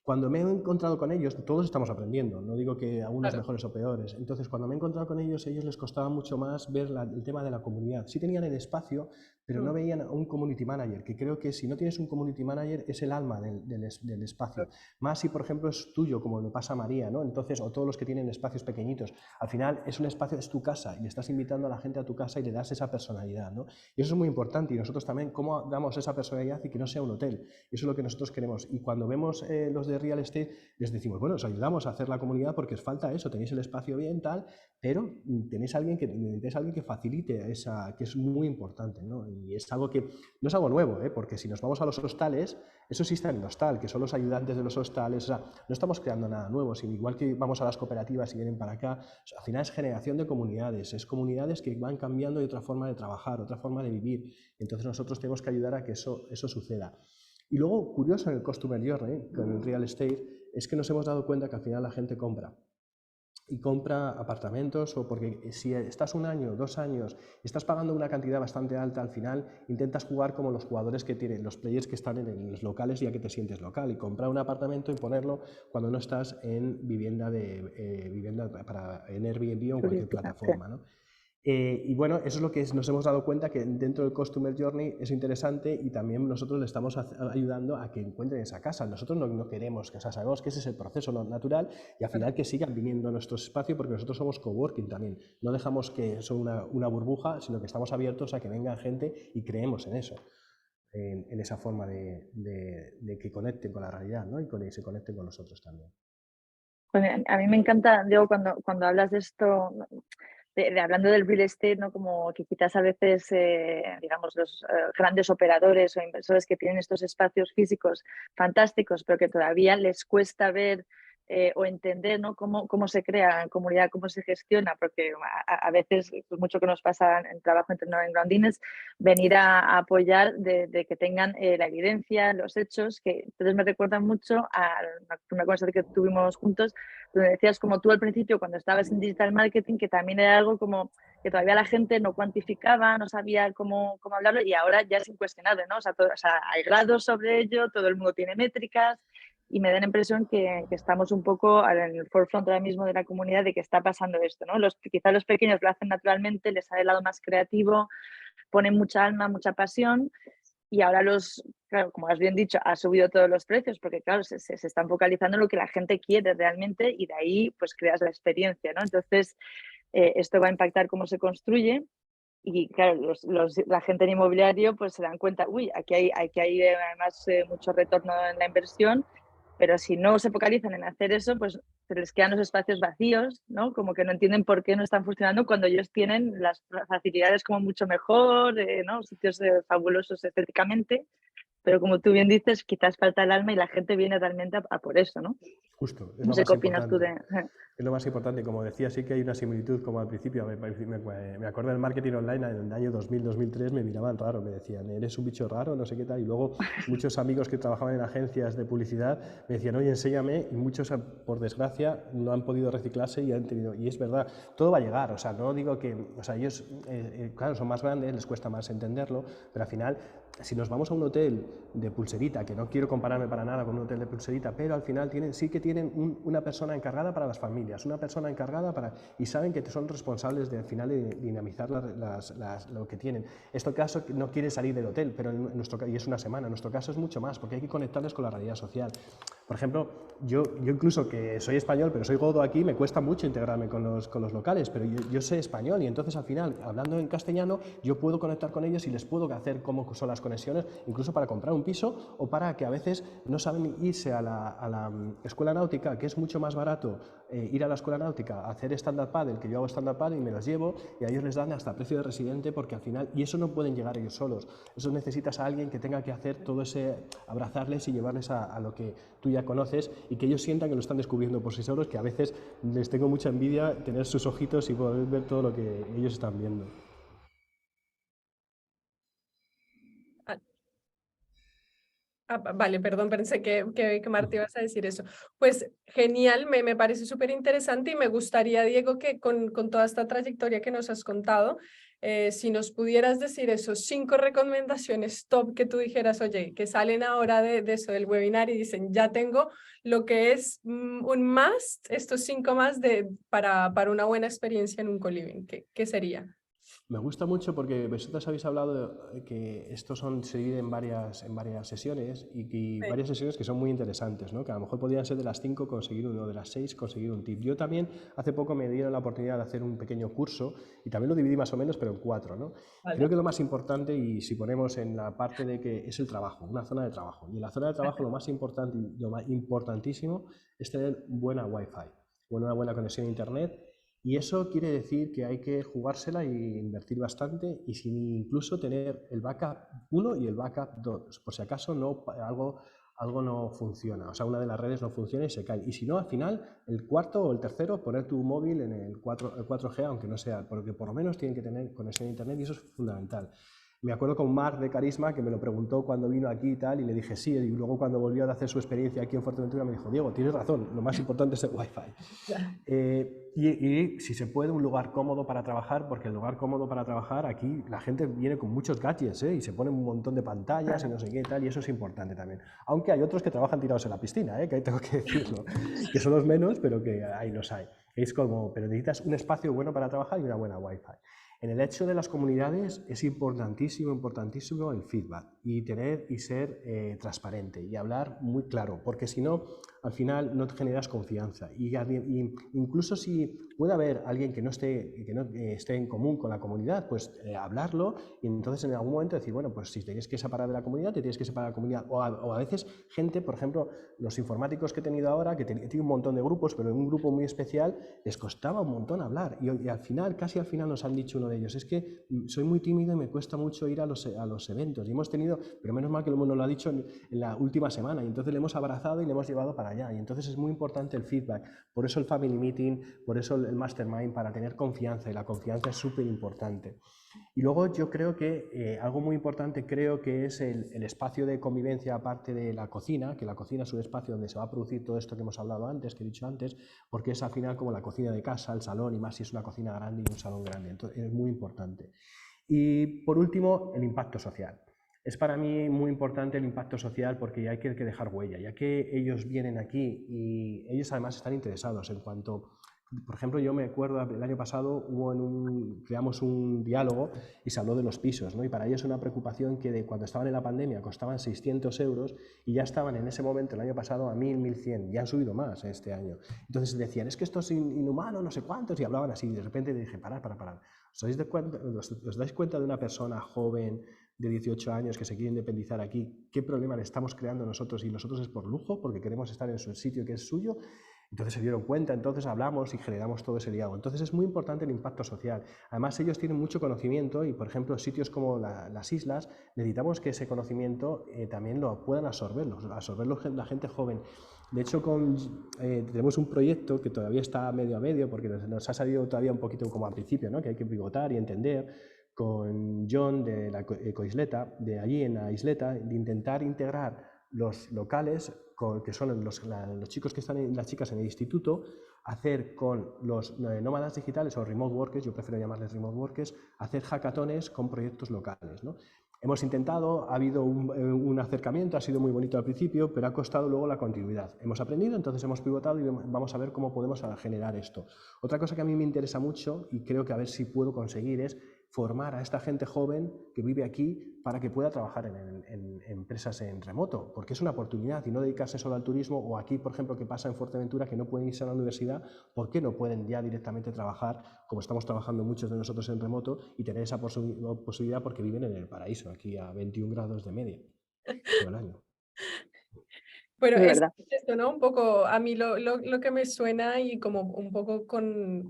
Speaker 3: Cuando me he encontrado con ellos, todos estamos aprendiendo, no digo que algunos mejores o peores, entonces cuando me he encontrado con ellos, a ellos les costaba mucho más ver el tema de la comunidad. Sí tenían el espacio pero no veían a un community manager, que creo que si no tienes un community manager es el alma del espacio. Más si, por ejemplo, es tuyo, como le pasa a María, ¿no? Entonces, o todos los que tienen espacios pequeñitos. Al final es un espacio, es tu casa, y estás invitando a la gente a tu casa y le das esa personalidad, ¿no? Y eso es muy importante, y nosotros también, ¿cómo damos esa personalidad y que no sea un hotel? Eso es lo que nosotros queremos. Y cuando vemos los de real estate, les decimos, bueno, os ayudamos a hacer la comunidad porque os falta eso, tenéis el espacio bien, tal, pero necesitáis alguien que facilite esa, que es muy importante, ¿no? Y es algo que no es algo nuevo, porque si nos vamos a los hostales, eso existe en el hostal, que son los ayudantes de los hostales, o sea, no estamos creando nada nuevo, sino igual que vamos a las cooperativas y vienen para acá, o sea, al final es generación de comunidades, es comunidades que van cambiando de otra forma de trabajar, otra forma de vivir, entonces nosotros tenemos que ayudar a que eso suceda. Y luego, curioso en el Customer Journey, con el real estate, es que nos hemos dado cuenta que al final la gente compra. Y compra apartamentos, o porque si estás 1 año, 2 años, estás pagando una cantidad bastante alta, al final intentas jugar como los jugadores que tienen, los players que están en los locales, ya que te sientes local, y comprar un apartamento y ponerlo cuando no estás en vivienda en Airbnb o en cualquier plataforma, ¿no? Y bueno, eso es lo que nos hemos dado cuenta, que dentro del Customer Journey es interesante, y también nosotros le estamos ayudando a que encuentren esa casa. Nosotros no queremos que, o sea, sabemos que ese es el proceso natural, y al final que sigan viniendo a nuestro espacio, porque nosotros somos coworking también. No dejamos que sea una burbuja, sino que estamos abiertos a que venga gente y creemos en eso, en esa forma de que conecten con la realidad, ¿no? Y que se conecten con nosotros también.
Speaker 2: A mí me encanta, Diego, cuando hablas de esto, hablando del real estate, ¿no? Como que quizás a veces, digamos, los grandes operadores o inversores que tienen estos espacios físicos fantásticos, pero que todavía les cuesta ver o entender, ¿no? cómo se crea comunidad, cómo se gestiona, porque a veces, pues mucho que nos pasa en el trabajo interno en Grounding es venir a apoyar de que tengan la evidencia, los hechos, que entonces me recuerdan mucho a una conversación que tuvimos juntos, donde decías como tú al principio, cuando estabas en digital marketing, que también era algo como que todavía la gente no cuantificaba, no sabía cómo hablarlo, y ahora ya es incuestionable, ¿no? O sea, hay grados sobre ello, todo el mundo tiene métricas, y me da la impresión que estamos un poco en el forefront ahora mismo de la comunidad de que está pasando esto, ¿no? Quizás los pequeños lo hacen naturalmente, les sale el lado más creativo, ponen mucha alma, mucha pasión, y ahora claro, como has bien dicho, ha subido todos los precios, porque claro, se están focalizando en lo que la gente quiere realmente, y de ahí pues creas la experiencia, ¿no? Entonces, esto va a impactar cómo se construye, y claro, la gente en inmobiliario pues se dan cuenta, uy, aquí hay además mucho retorno en la inversión, pero si no se focalizan en hacer eso, pues se les quedan los espacios vacíos, ¿no? Como que no entienden por qué no están funcionando cuando ellos tienen las facilidades como mucho mejor, ¿no? Sitios fabulosos estéticamente, pero como tú bien dices, quizás falta el alma y la gente viene realmente a por eso, ¿no?
Speaker 3: Justo, es
Speaker 2: No
Speaker 3: lo
Speaker 2: sé
Speaker 3: más
Speaker 2: qué opinas tú
Speaker 3: importante.
Speaker 2: de...
Speaker 3: Es lo más importante. Como decía, sí que hay una similitud, como al principio, me acuerdo del marketing online en el año 2000-2003, me miraban raro, me decían, eres un bicho raro, no sé qué tal, y luego muchos amigos que trabajaban en agencias de publicidad me decían, oye, enséñame, y muchos, por desgracia, no han podido reciclarse y han tenido, y es verdad, todo va a llegar, o sea, no digo que, o sea, ellos, claro, son más grandes, les cuesta más entenderlo, pero al final, si nos vamos a un hotel de pulserita, que no quiero compararme para nada con un hotel de pulserita, pero al final sí que tienen una persona encargada para las familias, una persona encargada y saben que son responsables de al final de dinamizar lo que tienen. Este caso no quiere salir del hotel, pero y es una semana, en nuestro caso es mucho más, porque hay que conectarles con la realidad social. Por ejemplo, yo incluso que soy español, pero soy godo aquí, me cuesta mucho integrarme con los locales, pero yo sé español, y entonces al final, hablando en castellano, yo puedo conectar con ellos y les puedo hacer cómo son las conexiones, incluso para comprar un piso, o para que a veces no saben irse a la escuela náutica, que es mucho más barato ir a la escuela náutica a hacer stand-up paddle, que yo hago stand-up paddle y me los llevo, y a ellos les dan hasta precio de residente, porque al final, y eso no pueden llegar ellos solos, eso necesitas a alguien que tenga que hacer todo ese, abrazarles y llevarles a lo que tú ya conoces, y que ellos sientan que lo están descubriendo por sí solos, que a veces les tengo mucha envidia tener sus ojitos y poder ver todo lo que ellos están viendo.
Speaker 1: Vale, perdón, pensé que Marta ibas a decir eso. Pues genial, me parece súper interesante, y me gustaría, Diego, que con toda esta trayectoria que nos has contado, si nos pudieras decir esos 5 recomendaciones top que tú dijeras, oye, que salen ahora de eso del webinar y dicen, ya tengo lo que es un must, estos 5 más para una buena experiencia en un co-living, ¿qué sería?
Speaker 3: Me gusta mucho porque vosotros habéis hablado de que se divide en varias sesiones y
Speaker 1: Sí,
Speaker 3: varias sesiones que son muy interesantes, ¿no? Que a lo mejor podrían ser de las 5 conseguir uno, de las 6 conseguir un tip. Yo también hace poco me dieron la oportunidad de hacer un pequeño curso y también lo dividí más o menos, pero en 4, ¿no? Creo
Speaker 1: vale.
Speaker 3: que lo más importante, y si ponemos en la parte de que es el trabajo, una zona de trabajo, y en la zona de trabajo lo más importante y lo más importantísimo es tener buena Wi-Fi, una buena conexión a Internet. Y eso quiere decir que hay que jugársela e invertir bastante y sin incluso tener el backup 1 y el backup 2, por si acaso algo no funciona, o sea, una de las redes no funciona y se cae. Y si no, al final, el cuarto o el tercero, poner tu móvil en el 4G, aunque no sea, porque por lo menos tienen que tener conexión a Internet y eso es fundamental. Me acuerdo con Marc de Carisma, que me lo preguntó cuando vino aquí y tal, y le dije sí, y luego cuando volvió a hacer su experiencia aquí en Fuerteventura me dijo, Diego, tienes razón, lo más importante es el Wi-Fi.
Speaker 1: Ya.
Speaker 3: Y si se puede, un lugar cómodo para trabajar, porque el lugar cómodo para trabajar, aquí la gente viene con muchos gadgets, y se ponen un montón de pantallas y no sé qué tal, y eso es importante también. Aunque hay otros que trabajan tirados en la piscina, que ahí tengo que decirlo, que son los menos, pero que ahí los hay. Pero necesitas un espacio bueno para trabajar y una buena Wi-Fi. En el hecho de las comunidades es importantísimo el feedback y ser transparente y hablar muy claro, porque si no, al final no te generas confianza. Y incluso si puede haber alguien que no esté en común con la comunidad, pues hablarlo y entonces en algún momento decir, bueno, pues si te tienes que separar de la comunidad, te tienes que separar de la comunidad. O a veces gente, por ejemplo, los informáticos que he tenido ahora, que tiene un montón de grupos, pero en un grupo muy especial les costaba un montón hablar. Y al final, casi al final nos han dicho uno de ellos, es que soy muy tímido y me cuesta mucho ir a los eventos. Y hemos tenido, pero menos mal que nos lo ha dicho en la última semana, y entonces le hemos abrazado y le hemos llevado para allá. Y entonces es muy importante el feedback. Por eso el family meeting, por eso el mastermind, para tener confianza, y la confianza es súper importante. Y luego yo creo que algo muy importante creo que es el espacio de convivencia aparte de la cocina, que la cocina es un espacio donde se va a producir todo esto que hemos hablado antes, que he dicho antes, porque es al final como la cocina de casa, el salón, y más si es una cocina grande y un salón grande. Entonces es muy importante. Y por último, el impacto social. Es para mí muy importante el impacto social porque hay que dejar huella, ya que ellos vienen aquí y ellos además están interesados en cuanto... Por ejemplo, yo me acuerdo el año pasado creamos un diálogo y se habló de los pisos, ¿no? Y para ellos una preocupación que cuando estaban en la pandemia costaban 600 euros y ya estaban en ese momento el año pasado a 1.000, 1.100, ya han subido más este año. Entonces decían, es que esto es inhumano, no sé cuántos, y hablaban así, y de repente dije, parar. ¿Os dais cuenta de una persona joven de 18 años que se quiere independizar aquí? ¿Qué problema le estamos creando nosotros? Y nosotros es por lujo, porque queremos estar en su sitio que es suyo. Entonces se dieron cuenta, entonces hablamos y generamos todo ese diálogo. Entonces es muy importante el impacto social. Además ellos tienen mucho conocimiento y, por ejemplo, sitios como las islas, necesitamos que ese conocimiento también lo puedan absorberlo la gente joven. De hecho, tenemos un proyecto que todavía está medio a medio, porque nos ha salido todavía un poquito como al principio, ¿no? Que hay que pivotar y entender, con John de la Ecoisleta, de allí en la isleta, de intentar integrar los locales, que son los chicos que están, las chicas en el instituto, hacer con los nómadas digitales o remote workers, yo prefiero llamarles remote workers, hacer hackatones con proyectos locales, ¿no? Hemos intentado, ha habido un acercamiento, ha sido muy bonito al principio, pero ha costado luego la continuidad. Hemos aprendido, entonces hemos pivotado y vamos a ver cómo podemos generar esto. Otra cosa que a mí me interesa mucho y creo que a ver si puedo conseguir es formar a esta gente joven que vive aquí para que pueda trabajar en empresas en remoto, porque es una oportunidad y no dedicarse solo al turismo. O aquí, por ejemplo, que pasa en Fuerteventura, que no pueden irse a la universidad, ¿por qué no pueden ya directamente trabajar, como estamos trabajando muchos de nosotros en remoto, y tener esa posibilidad porque viven en el paraíso, aquí a 21 grados de media todo el año?
Speaker 1: Bueno,
Speaker 2: Es
Speaker 1: es
Speaker 2: verdad.
Speaker 1: esto, ¿no? Un poco a mí lo que me suena y como un poco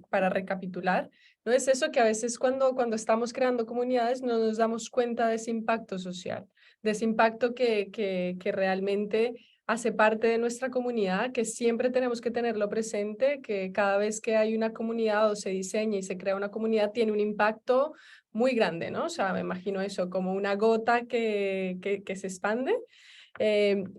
Speaker 1: para recapitular, ¿no? Es eso que a veces cuando estamos creando comunidades no nos damos cuenta de ese impacto social, de ese impacto que realmente hace parte de nuestra comunidad, que siempre tenemos que tenerlo presente, que cada vez que hay una comunidad o se diseña y se crea una comunidad tiene un impacto muy grande, ¿no? O sea, me imagino eso como una gota que se expande.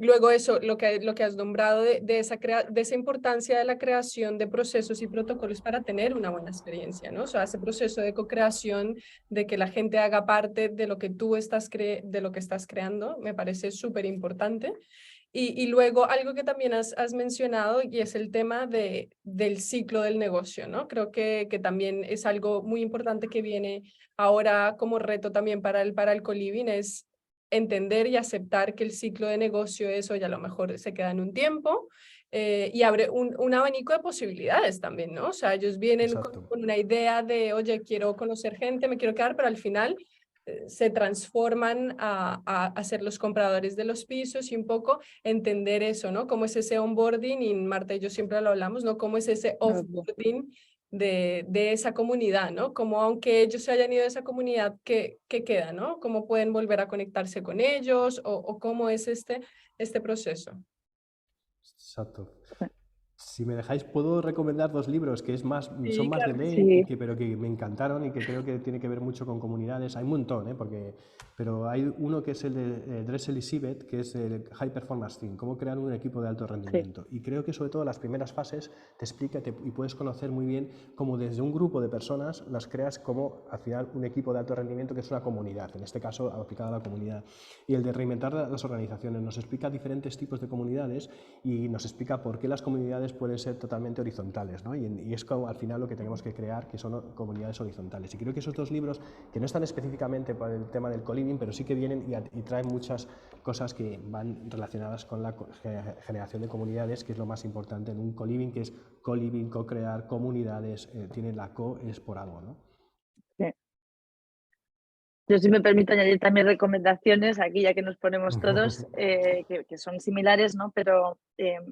Speaker 1: Luego eso, lo que has nombrado de esa importancia de la creación de procesos y protocolos para tener una buena experiencia, ¿no? O sea, ese proceso de co-creación, de que la gente haga parte de lo que tú de lo que estás creando, me parece súper importante. Y luego algo que también has mencionado y es el tema del ciclo del negocio, ¿no? Creo que también es algo muy importante que viene ahora como reto también para el coliving, es entender y aceptar que el ciclo de negocio, eso ya a lo mejor se queda en un tiempo y abre un abanico de posibilidades también, ¿no? O sea, ellos vienen
Speaker 3: Exacto.
Speaker 1: con una idea de, oye, quiero conocer gente, me quiero quedar, pero al final se transforman a ser los compradores de los pisos y un poco entender eso, ¿no? Cómo es ese onboarding, y Marta y yo siempre lo hablamos, ¿no? Cómo es ese offboarding de esa comunidad, ¿no? Como aunque ellos se hayan ido de esa comunidad, ¿qué queda, ¿no? ¿Cómo pueden volver a conectarse con ellos o cómo es este proceso?
Speaker 3: Exacto. Si me dejáis, puedo recomendar dos libros que son
Speaker 1: Sí,
Speaker 3: más de
Speaker 1: claro que
Speaker 3: leer,
Speaker 1: sí.
Speaker 2: Sí,
Speaker 3: pero que me encantaron y que creo que tiene que ver mucho con comunidades. Hay un montón, pero hay uno que es el de Dressel y Sibet, que es el High Performance Team, cómo crear un equipo de alto
Speaker 2: sí,
Speaker 3: rendimiento. Y creo que sobre todo las primeras fases te explica y puedes conocer muy bien cómo desde un grupo de personas las creas como al final un equipo de alto rendimiento que es una comunidad, en este caso aplicado a la comunidad. Y el de reinventar las organizaciones nos explica diferentes tipos de comunidades y nos explica por qué las comunidades pueden ser totalmente horizontales, ¿no? Y es como al final lo que tenemos que crear, que son comunidades horizontales. Y creo que esos dos libros, que no están específicamente para el tema del coliving, pero sí que vienen y traen muchas cosas que van relacionadas con la generación de comunidades, que es lo más importante en un coliving, que es coliving, co-crear, comunidades, tiene la co, es por algo, ¿no?
Speaker 2: sí. Yo sí me permito añadir también recomendaciones, aquí ya que nos ponemos todos, que son similares, ¿no? Pero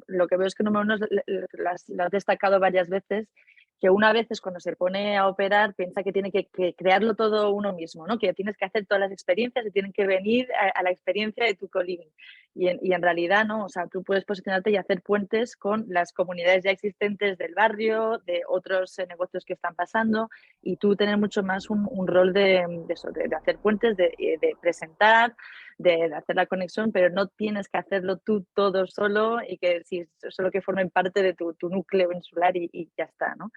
Speaker 2: lo que veo es que número uno, lo has destacado varias veces, que una vez es cuando se pone a operar, piensa que tiene que crearlo todo uno mismo, ¿no? Que tienes que hacer todas las experiencias y tienen que venir a la experiencia de tu coliving. Y en realidad, ¿no? O sea, tú puedes posicionarte y hacer puentes con las comunidades ya existentes del barrio, de otros negocios que están pasando, y tú tener mucho más un rol de hacer puentes, de presentar, de hacer la conexión, pero no tienes que hacerlo tú todo solo y que si solo que formen parte de tu núcleo insular y ya está, ¿no?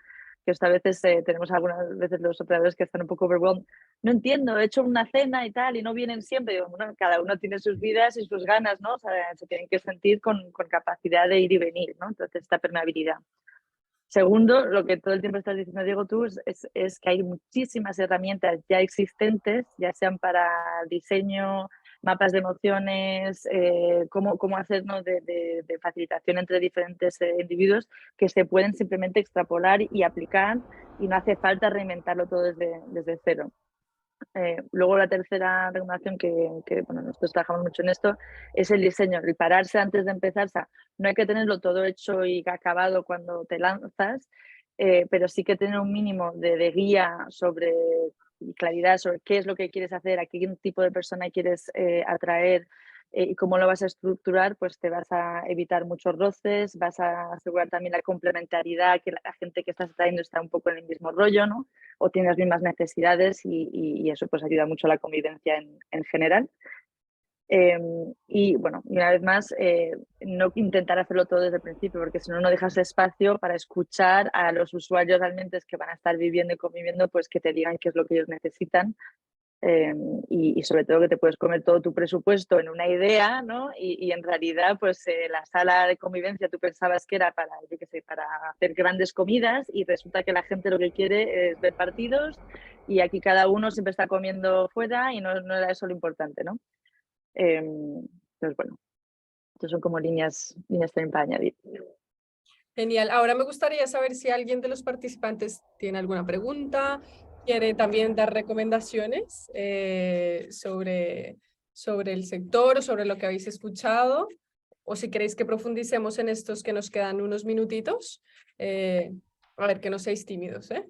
Speaker 2: Que a veces tenemos algunas veces los operadores que están un poco overwhelmed. No entiendo, he hecho una cena y tal y no vienen siempre. Digo, bueno, cada uno tiene sus vidas y sus ganas, ¿no? O sea, se tienen que sentir con capacidad de ir y venir, ¿no? Entonces, esta permeabilidad. Segundo, lo que todo el tiempo estás diciendo, Diego, tú, es que hay muchísimas herramientas ya existentes, ya sean para diseño, mapas de emociones, cómo hacernos de facilitación entre diferentes individuos, que se pueden simplemente extrapolar y aplicar y no hace falta reinventarlo todo desde cero. Luego la tercera recomendación bueno, nosotros trabajamos mucho en esto, es el diseño, el pararse antes de empezar. O sea, no hay que tenerlo todo hecho y acabado cuando te lanzas, pero sí que tener un mínimo de guía sobre y claridad sobre qué es lo que quieres hacer, a qué tipo de persona quieres atraer y cómo lo vas a estructurar, pues te vas a evitar muchos roces, vas a asegurar también la complementariedad, que la gente que estás atrayendo está un poco en el mismo rollo, ¿no? O tiene las mismas necesidades y eso pues ayuda mucho a la convivencia en general. Y bueno, y una vez más, no intentar hacerlo todo desde el principio, porque si no, no dejas espacio para escuchar a los usuarios realmente que van a estar viviendo y conviviendo, pues que te digan qué es lo que ellos necesitan. Y sobre todo que te puedes comer todo tu presupuesto en una idea, ¿no? Y en realidad, pues la sala de convivencia tú pensabas que era para, yo qué sé, para hacer grandes comidas y resulta que la gente lo que quiere es ver partidos y aquí cada uno siempre está comiendo fuera y no era eso lo importante, ¿no? Entonces, bueno, estas son como líneas también para añadir.
Speaker 1: Genial. Ahora me gustaría saber si alguien de los participantes tiene alguna pregunta, quiere también dar recomendaciones sobre el sector o sobre lo que habéis escuchado, o si queréis que profundicemos en estos que nos quedan unos minutitos. A ver, que no seáis tímidos, ¿eh?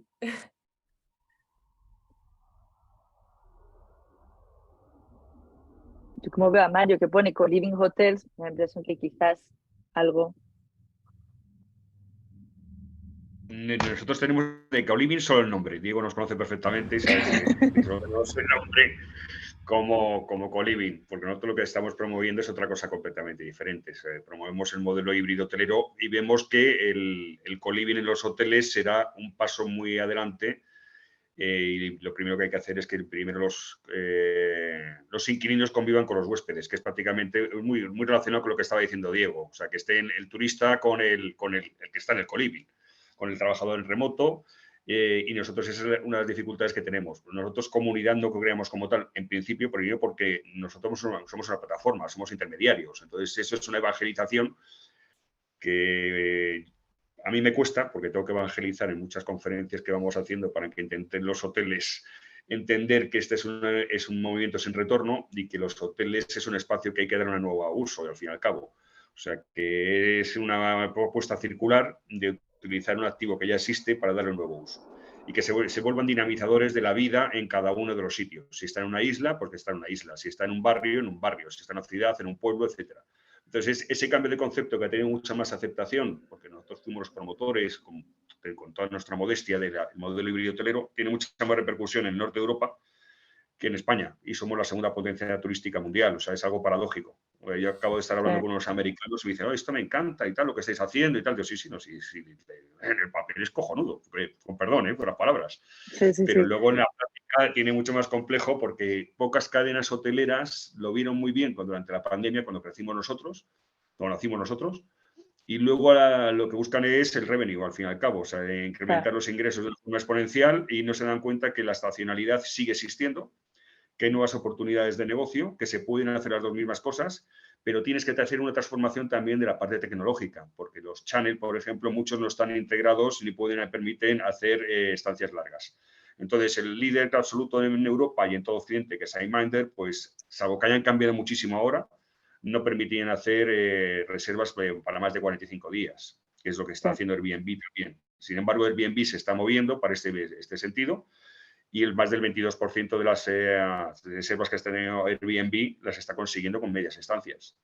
Speaker 2: Yo como veo a Mario que pone co-living hotels, me da la impresión que quizás algo...
Speaker 4: Nosotros tenemos de co-living solo el nombre. Diego nos conoce perfectamente y sabe que solo tenemos el nombre como co-living, porque nosotros lo que estamos promoviendo es otra cosa completamente diferente. Promovemos el modelo híbrido hotelero y vemos que el co-living en los hoteles será un paso muy adelante y lo primero que hay que hacer es que primero los inquilinos convivan con los huéspedes, que es prácticamente muy, muy relacionado con lo que estaba diciendo Diego. O sea, que esté el turista con el que está en el coliving, con el trabajador en remoto, y nosotros esa es una de las dificultades que tenemos. Nosotros comunidad no creamos como tal, en principio, porque nosotros somos una plataforma, somos intermediarios. Entonces, eso es una evangelización que a mí me cuesta, porque tengo que evangelizar en muchas conferencias que vamos haciendo para que intenten los hoteles entender que este es un movimiento sin retorno y que los hoteles es un espacio que hay que dar un nuevo uso, al fin y al cabo. O sea, que es una propuesta circular de utilizar un activo que ya existe para darle un nuevo uso. Y que se vuelvan dinamizadores de la vida en cada uno de los sitios. Si está en una isla, pues que está en una isla. Si está en un barrio, si está en una ciudad, en un pueblo, etcétera. Entonces, ese cambio de concepto que ha tenido mucha más aceptación, porque nosotros fuimos los promotores, con toda nuestra modestia del modelo híbrido hotelero, tiene mucha más repercusión en el norte de Europa que en España, y somos la segunda potencia turística mundial. O sea, es algo paradójico. Yo acabo de estar hablando con unos americanos y me dicen, oh, esto me encanta y tal, lo que estáis haciendo y tal. Yo, sí, en el papel es cojonudo, con perdón por las palabras. Pero luego en la práctica tiene mucho más complejo, porque pocas cadenas hoteleras lo vieron muy bien durante la pandemia, cuando nacimos nosotros, y luego lo que buscan es el revenue, al fin y al cabo, o sea, incrementar los ingresos de una forma exponencial, y no se dan cuenta que la estacionalidad sigue existiendo, que hay nuevas oportunidades de negocio, que se pueden hacer las dos mismas cosas, pero tienes que hacer una transformación también de la parte tecnológica, porque los channels, por ejemplo, muchos no están integrados ni permiten hacer estancias largas. Entonces, el líder absoluto en Europa y en todo Occidente, que es SideMinder, pues, salvo que hayan cambiado muchísimo ahora, no permitían hacer reservas para más de 45 días, que es lo que está haciendo Airbnb también. Sin embargo, Airbnb se está moviendo para este sentido, y el más del 22% de las reservas que está teniendo Airbnb las está consiguiendo con medias estancias.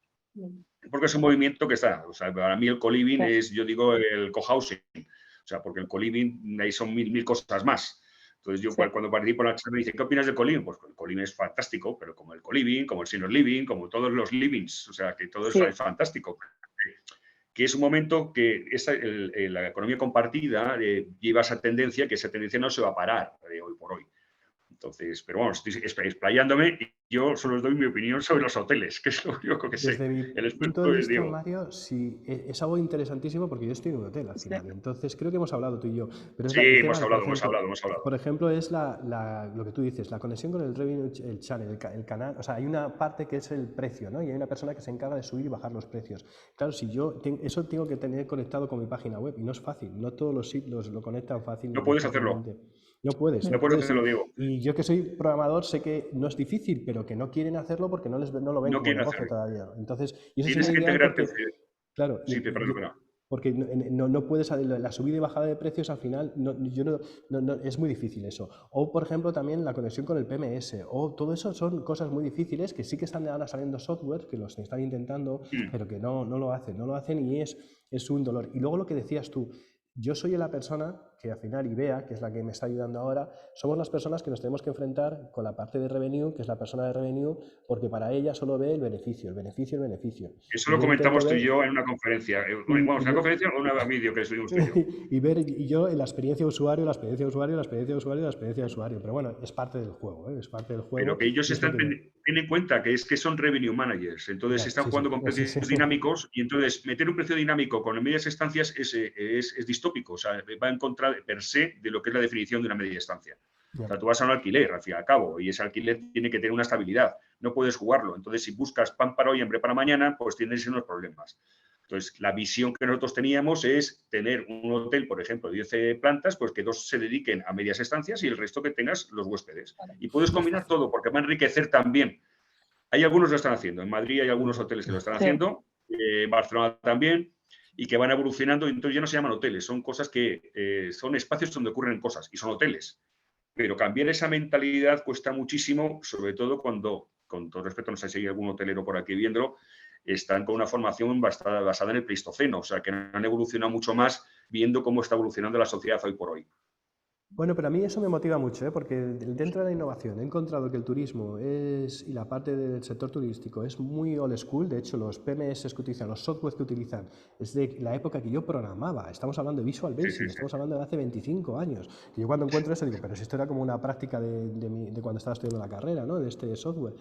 Speaker 4: Porque es un movimiento que está, o sea, para mí el co-living es, yo digo, el co-housing. O sea, porque el co-living, ahí son mil cosas más. Entonces, yo cuando participo en la charla me dicen, ¿qué opinas del co-living? Pues el co-living es fantástico, pero como el co-living, como el senior living, como todos los livings, o sea, que todo eso es fantástico. Que es un momento que la economía compartida lleva esa tendencia, que esa tendencia no se va a parar hoy por hoy. Entonces, pero bueno, estoy explayándome, y yo solo os doy mi opinión sobre los hoteles, que es lo único que sé.
Speaker 3: Desde mi punto de vista, Mario, sí, es algo interesantísimo, porque yo estoy en un hotel al final. Entonces, creo que hemos hablado tú y yo. Pero
Speaker 4: sí, hemos hablado.
Speaker 3: Por ejemplo, es lo que tú dices, la conexión con el revenue, el channel, el canal. O sea, hay una parte que es el precio, ¿no? Y hay una persona que se encarga de subir y bajar los precios. Claro, si yo eso tengo que tener conectado con mi página web, y no es fácil. No todos los sitios lo conectan fácil.
Speaker 4: No puedes hacerlo.
Speaker 3: No puedes.
Speaker 4: No puedes hacerlo, Diego.
Speaker 3: Y yo, que soy programador, sé que no es difícil, pero que no quieren hacerlo porque no lo ven como negocio todavía. Entonces, y eso
Speaker 4: tienes que integrarte.
Speaker 3: Claro,
Speaker 4: sí,
Speaker 3: porque no puedes, la subida y bajada de precios al final, es muy difícil eso. O, por ejemplo, también la conexión con el PMS, o todo eso son cosas muy difíciles, que sí que están ahora saliendo software, que los están intentando, pero que no lo hacen, y es un dolor. Y luego lo que decías tú, yo soy la persona que al final, y Bea, que es la que me está ayudando ahora, somos las personas que nos tenemos que enfrentar con la parte de revenue, que es la persona de revenue, porque para ella solo ve el beneficio.
Speaker 4: Eso lo comentamos tú y yo en una conferencia. Vamos, una conferencia o un vídeo que estuvimos tú y yo.
Speaker 3: Y yo en la experiencia de usuario. Pero bueno, es parte del juego, es parte del juego.
Speaker 4: Pero que ellos tienen en cuenta que son revenue managers, entonces están jugando con precios dinámicos, y entonces meter un precio dinámico con medias estancias es distópico, o sea, va en contra per se de lo que es la definición de una media estancia. O sea, tú vas a un alquiler, al fin y al cabo, y ese alquiler tiene que tener una estabilidad, no puedes jugarlo. Entonces, si buscas pan para hoy, hambre para mañana, pues tienes unos problemas. Entonces, la visión que nosotros teníamos es tener un hotel, por ejemplo, de 10 plantas, pues que 2 se dediquen a medias estancias y el resto que tengas los huéspedes. Y puedes combinar todo, porque va a enriquecer también. Hay algunos que lo están haciendo. En Madrid hay algunos hoteles que lo están haciendo, en Barcelona también, y que van evolucionando. Entonces ya no se llaman hoteles, son cosas que son espacios donde ocurren cosas, y son hoteles. Pero cambiar esa mentalidad cuesta muchísimo, sobre todo cuando, con todo respeto, no sé si hay algún hotelero por aquí viéndolo, están con una formación basada en el Pleistoceno, o sea, que no han evolucionado mucho más, viendo cómo está evolucionando la sociedad hoy por hoy.
Speaker 3: Bueno, pero a mí eso me motiva mucho, porque dentro de la innovación he encontrado que el turismo y la parte del sector turístico es muy old school. De hecho, los PMS que utilizan, los software que utilizan, es de la época que yo programaba. Estamos hablando de Visual
Speaker 4: Sí,
Speaker 3: Basic,
Speaker 4: sí, sí.
Speaker 3: estamos hablando de hace 25 años. Que yo cuando encuentro eso digo, pero si esto era como una práctica de cuando estaba estudiando la carrera, ¿no? De este software.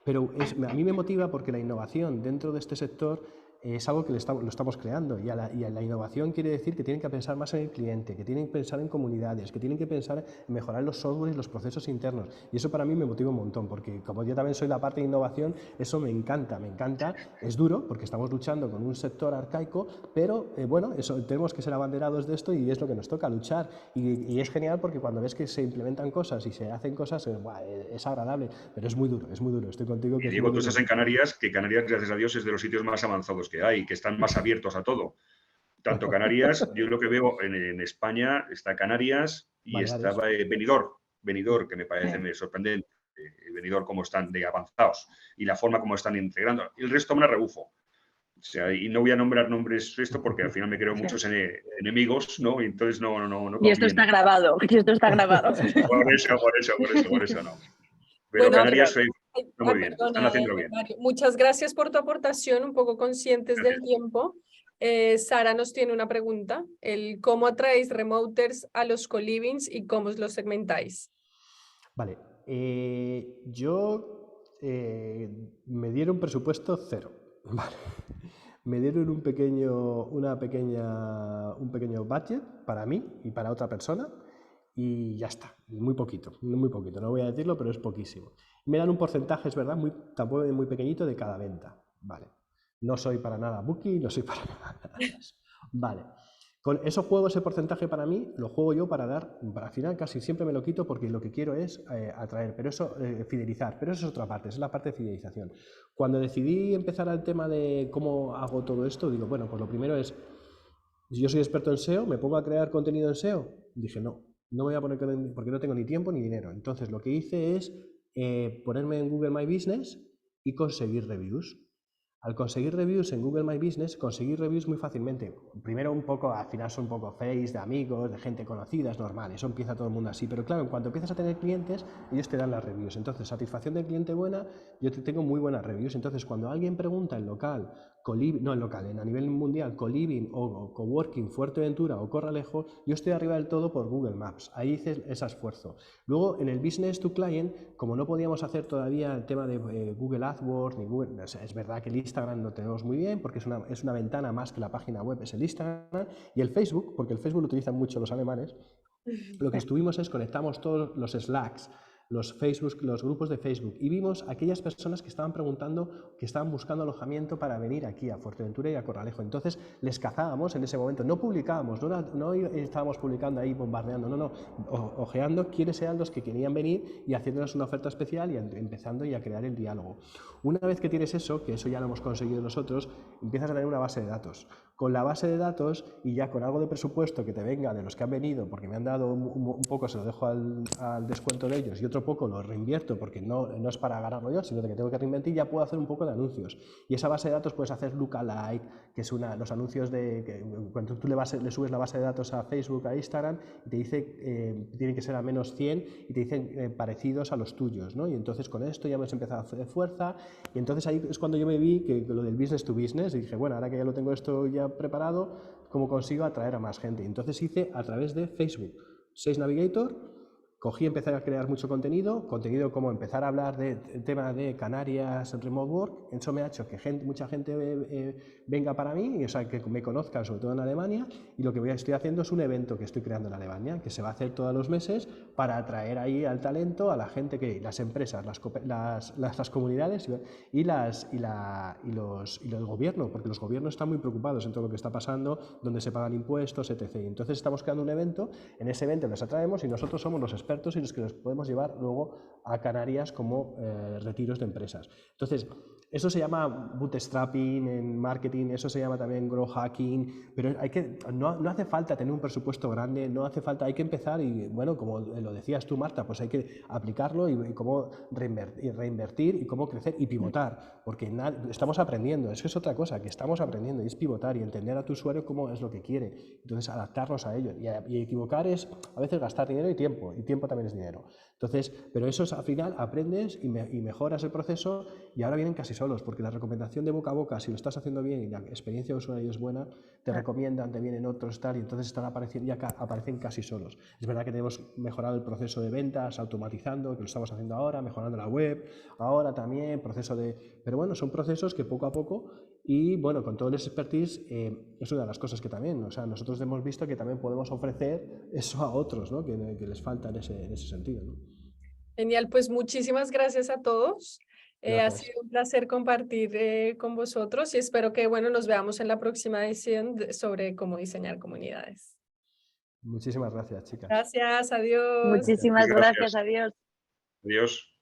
Speaker 3: Pero a mí me motiva porque la innovación dentro de este sector es algo que lo estamos creando, y la innovación quiere decir que tienen que pensar más en el cliente, que tienen que pensar en comunidades, que tienen que pensar en mejorar los software y los procesos internos, y eso para mí me motiva un montón, porque como yo también soy la parte de innovación, eso me encanta, es duro porque estamos luchando con un sector arcaico, pero bueno, eso, tenemos que ser abanderados de esto y es lo que nos toca, luchar, y es genial porque cuando ves que se implementan cosas y se hacen cosas, es agradable, pero es muy duro, estoy contigo.
Speaker 4: Y Diego, tú estás en Canarias, que Canarias, gracias a Dios, es de los sitios más avanzados que hay, que están más abiertos a todo. Tanto Canarias, yo lo que veo en España, está Canarias y está Benidorm, que me parece sorprendente. Benidorm, cómo están de avanzados y la forma como están integrando. El resto me la rebufo. O sea, y no voy a nombrar nombres porque al final me creo muchos enemigos, ¿no? Y entonces no
Speaker 2: Y esto está grabado,
Speaker 4: Por eso no. Pero
Speaker 1: Bueno,
Speaker 4: Canarias muy bien, están
Speaker 1: perdona,
Speaker 4: haciéndolo bien.
Speaker 1: Mario. Muchas gracias por tu aportación, un poco conscientes del tiempo. Sara nos tiene una pregunta, ¿cómo atraéis remoters a los co-livings y cómo los segmentáis?
Speaker 3: Vale, me dieron presupuesto cero, vale. Me dieron un pequeño budget para mí y para otra persona y ya está, muy poquito, no voy a decirlo, pero es poquísimo. Me dan un porcentaje, es verdad, tampoco muy pequeñito de cada venta, vale. No soy para nada Booking, no soy para nada eso. Vale. Con eso juego ese porcentaje para mí, lo juego yo al final casi siempre me lo quito porque lo que quiero es atraer, pero eso, fidelizar, pero eso es otra parte, es la parte de fidelización. Cuando decidí empezar al tema de cómo hago todo esto, digo, bueno, pues lo primero es, yo soy experto en SEO, ¿me pongo a crear contenido en SEO? Dije, no me voy a poner porque no tengo ni tiempo ni dinero. Entonces lo que hice es ponerme en Google My Business y conseguir reviews. Al conseguir reviews en Google My Business, conseguí reviews muy fácilmente. Primero al final son un poco face, de amigos, de gente conocida, es normal, eso empieza todo el mundo así. Pero claro, en cuanto empiezas a tener clientes, ellos te dan las reviews. Entonces, satisfacción del cliente buena, yo tengo muy buenas reviews. Entonces, cuando alguien pregunta en local, a nivel mundial, co-living o coworking, Fuerteventura o Corralejo, yo estoy arriba del todo por Google Maps. Ahí hice ese esfuerzo. Luego, en el Business to Client, como no podíamos hacer todavía el tema de Google AdWords, ni Google, o sea, es verdad que el Instagram lo tenemos muy bien, porque es una ventana más que la página web, es el Instagram, y el Facebook, porque el Facebook lo utilizan mucho los alemanes, lo que estuvimos es conectamos todos los Slacks, los grupos de Facebook, y vimos aquellas personas que estaban preguntando, que estaban buscando alojamiento para venir aquí a Fuerteventura y a Corralejo. Entonces les cazábamos en ese momento, no publicábamos, no estábamos publicando ahí bombardeando, no, ojeando quiénes eran los que querían venir y haciéndoles una oferta especial y empezando a crear el diálogo. Una vez que tienes eso, que eso ya lo hemos conseguido nosotros, empiezas a tener una base de datos. Con la base de datos y ya con algo de presupuesto que te venga de los que han venido, porque me han dado un poco, se lo dejo al descuento de ellos, y otro poco lo reinvierto porque no es para ganarlo yo, sino que tengo que reinvertir, ya puedo hacer un poco de anuncios. Y esa base de datos puedes hacer lookalike, que es los anuncios cuando tú le subes la base de datos a Facebook, a Instagram, y te dice, tienen que ser al menos 100, y te dicen parecidos a los tuyos, ¿no? Y entonces con esto ya hemos empezado a hacer fuerza, y entonces ahí es cuando yo me vi que lo del business to business, y dije, bueno, ahora que ya lo tengo esto ya preparado, ¿cómo consigo atraer a más gente? Y entonces hice a través de Facebook Sales Navigator. Empecé a crear mucho contenido como empezar a hablar del tema de Canarias, remote work. Eso me ha hecho que mucha gente venga para mí, o sea, que me conozcan, sobre todo en Alemania, y lo que estoy haciendo es un evento que estoy creando en Alemania, que se va a hacer todos los meses para atraer ahí al talento, a la gente, las empresas, las comunidades y los gobiernos, porque los gobiernos están muy preocupados en todo lo que está pasando, donde se pagan impuestos, etc. Y entonces estamos creando un evento, en ese evento les atraemos y nosotros somos los expertos y los que los podemos llevar luego a Canarias como retiros de empresas. Entonces, Eso se llama bootstrapping en marketing, eso se llama también growth hacking, pero no hace falta tener un presupuesto grande, no hace falta, hay que empezar y, bueno, como lo decías tú, Marta, pues hay que aplicarlo y cómo reinvertir y cómo crecer y pivotar, porque estamos aprendiendo, eso es otra cosa, que estamos aprendiendo y es pivotar y entender a tu usuario cómo es lo que quiere, entonces adaptarnos a ello y equivocar es a veces gastar dinero y tiempo también es dinero. Entonces, pero eso es, al final aprendes y mejoras el proceso y ahora vienen casi solos, porque la recomendación de boca a boca, si lo estás haciendo bien y la experiencia de usuario es buena, te recomiendan, te vienen otros tal y entonces están apareciendo, ya aparecen casi solos. Es verdad que tenemos mejorado el proceso de ventas, automatizando, que lo estamos haciendo ahora, mejorando la web, ahora también, pero bueno, son procesos que poco a poco y bueno, con todo el expertise es una de las cosas que también, o sea, nosotros hemos visto que también podemos ofrecer eso a otros, ¿no? que les falta en ese sentido, ¿no?
Speaker 1: Genial, pues muchísimas gracias a todos. Ha
Speaker 3: Gracias.
Speaker 1: sido un placer compartir con vosotros y espero que, bueno, nos veamos en la próxima edición sobre cómo diseñar comunidades.
Speaker 3: Muchísimas gracias, chicas.
Speaker 1: Gracias, adiós.
Speaker 2: Muchísimas
Speaker 4: Gracias.
Speaker 2: gracias, adiós.
Speaker 4: Adiós.